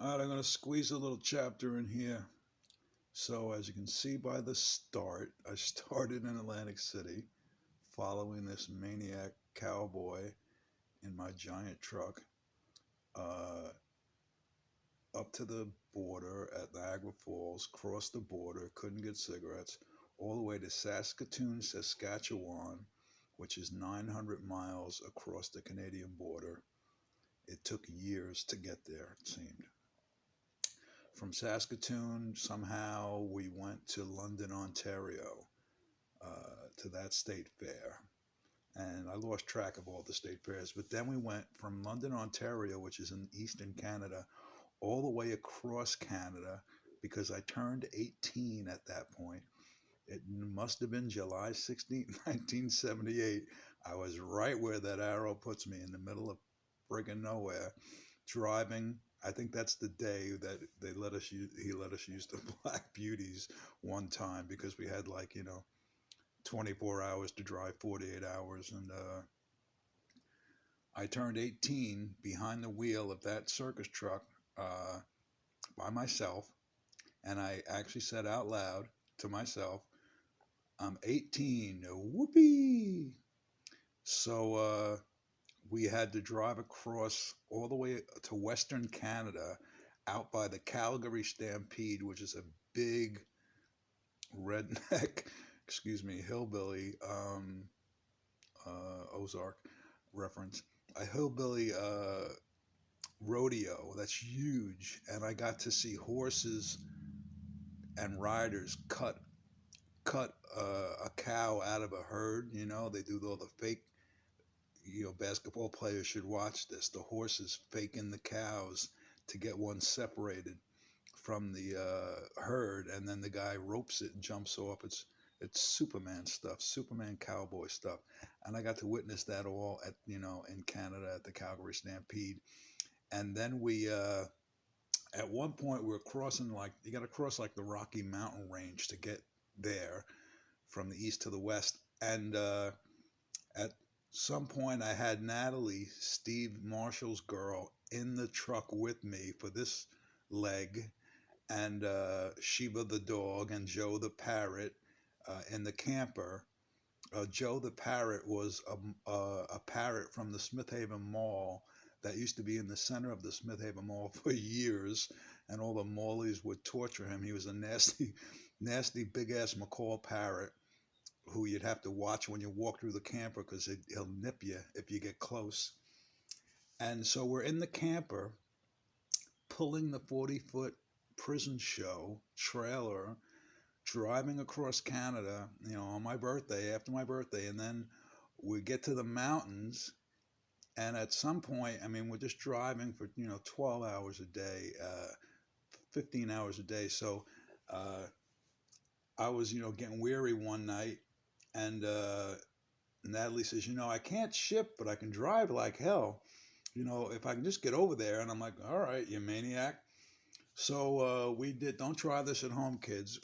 All right, I'm going to squeeze a little chapter in here. So, as you can see by the start, I started in Atlantic City following this maniac cowboy in my giant truck uh, up to the border at Niagara Falls, crossed the border, couldn't get cigarettes, all the way to Saskatoon, Saskatchewan, which is 900 miles across the Canadian border. It took years to get there, it seemed. From Saskatoon, somehow we went to London, Ontario, to that state fair. And I lost track of all the state fairs. But then we went from London, Ontario, which is in eastern Canada, all the way across Canada because I turned 18 at that point. It must have been July 16th, 1978. I was right where that arrow puts me in the middle of friggin' nowhere, driving. I think that's the day that he let us use the Black Beauties one time because we had 24 hours to drive 48 hours. And I turned 18 behind the wheel of that circus truck uh, by myself. And I actually said out loud to myself, I'm 18, whoopee. So we had to drive across all the way to Western Canada out by the Calgary Stampede, which is a big redneck, excuse me, hillbilly Ozark reference, a hillbilly rodeo that's huge, and I got to see horses and riders cut a cow out of a herd. You know, they do all the fake. You know, basketball players should watch this. The horses faking the cows to get one separated from the herd, and then the guy ropes it and jumps off. It's Superman stuff, Superman cowboy stuff, and I got to witness that all at in Canada at the Calgary Stampede. And then we at one point we were crossing, like, you got to cross like the Rocky Mountain range to get there from the east to the west. And at some point I had Natalie, Steve Marshall's girl, in the truck with me for this leg, and Sheba the dog, and Joe the parrot in the camper. Joe the parrot was a parrot from the Smith Haven Mall that used to be in the center of the Smith Haven Mall for years, and all the mallies would torture him. He was a nasty, nasty big ass macaw parrot who you'd have to watch when you walk through the camper because he'll nip you if you get close. And so we're in the camper pulling the 40-foot prison show trailer, driving across Canada, on my birthday, after my birthday. And then we get to the mountains. And at some point, I mean, we're just driving for, 12 hours a day, 15 hours a day. So uh, I was, getting weary one night. And Natalie says, I can't ship, but I can drive like hell. If I can just get over there. And I'm like, all right, you maniac. So we did, don't try this at home, kids.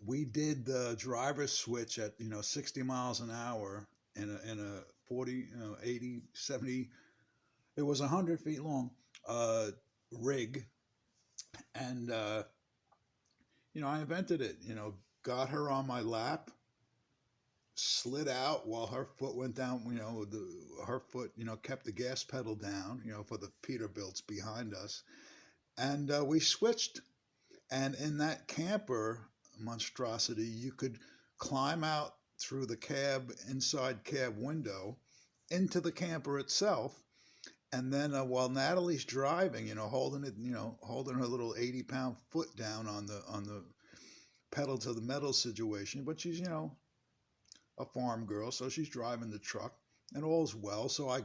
We did the driver's switch at, 60 miles an hour in a 40, 80, 70, it was 100 feet long uh, rig. And, I invented it, got her on my lap, slid out while her foot went down, her foot, kept the gas pedal down, for the Peterbilts behind us. And we switched. And in that camper monstrosity, you could climb out through the inside cab window into the camper itself. And then while Natalie's driving, holding it, holding her little 80-pound foot down on the pedal to the metal situation, but she's, a farm girl, so she's driving the truck, and all's well. So I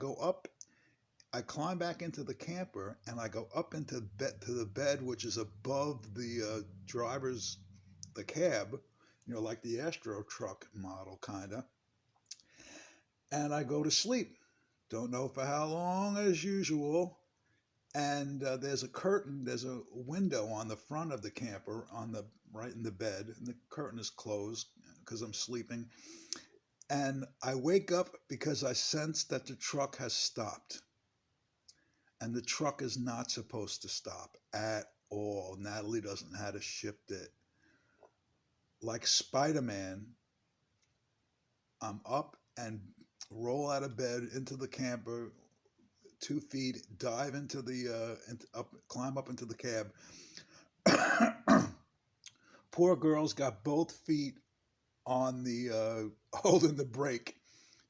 climb back into the camper, and I go up into bed to the bed, which is above the the cab, like the Astro truck model, kind of. And I go to sleep. Don't know for how long, as usual. And there's a window on the front of the camper, right in the bed, and the curtain is closed because I'm sleeping. And I wake up because I sense that the truck has stopped. and the truck is not supposed to stop at all. Natalie doesn't know how to shift it. Like Spider-Man, I'm up and roll out of bed into the camper, 2 feet, dive into the up, climb up into the cab. Poor girl's got both feet on the holding the brake,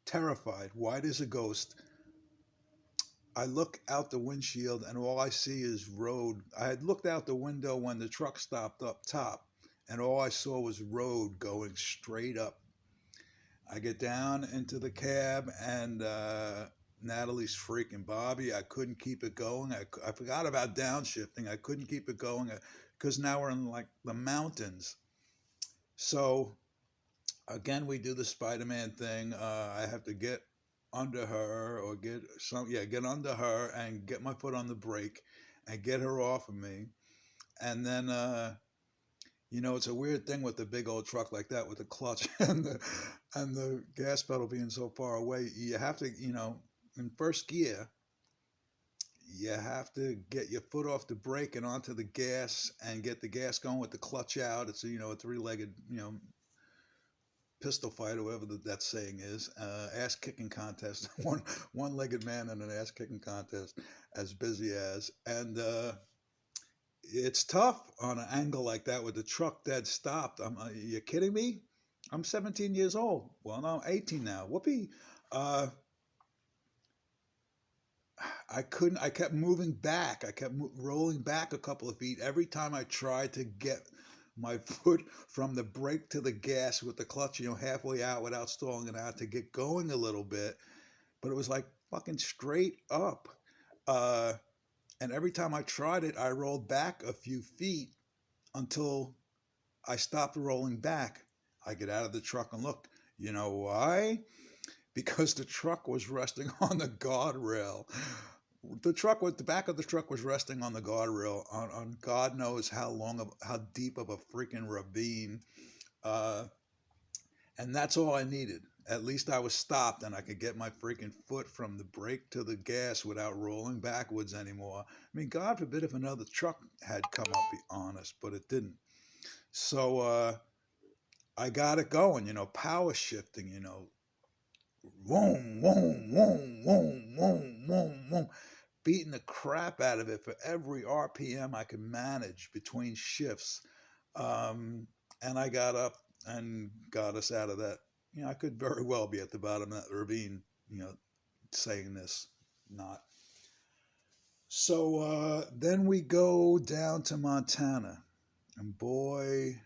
terrified, white as a ghost. I look out the windshield and all I see is road. I had looked out the window when the truck stopped up top, and all I saw was road going straight up. I get down into the cab, and Natalie's freaking Bobby. I couldn't keep it going. I forgot about downshifting. I couldn't keep it going because now we're in like the mountains. So again, we do the Spider-Man thing. I have to get under her or get under her and get my foot on the brake and get her off of me. And then, it's a weird thing with the big old truck like that with the clutch and the gas pedal being so far away. You have to, in first gear, you have to get your foot off the brake and onto the gas and get the gas going with the clutch out. It's a three-legged, pistol fight, or whatever that saying is, ass kicking contest, one-legged man in an ass kicking contest, as busy as, and it's tough on an angle like that with the truck dead stopped. You kidding me? I'm 17 years old. Well, no, I'm 18 now. Whoopee. I couldn't. I kept moving back. I kept rolling back a couple of feet every time I tried to get my foot from the brake to the gas with the clutch, halfway out without stalling it out to get going a little bit. But it was like fucking straight up. And every time I tried it, I rolled back a few feet until I stopped rolling back. I get out of the truck and look. You know why? Because the truck was resting on the guardrail. The back of the truck was resting on the guardrail on God knows how deep of a freaking ravine. And that's all I needed. At least I was stopped and I could get my freaking foot from the brake to the gas without rolling backwards anymore. I mean, God forbid if another truck had come up, be honest, but it didn't. So I got it going, power shifting, Vroom, vroom, vroom, vroom, vroom, vroom, vroom, beating the crap out of it for every RPM I could manage between shifts. And I got up and got us out of that. I could very well be at the bottom of that ravine, saying this, not. So then we go down to Montana. And boy,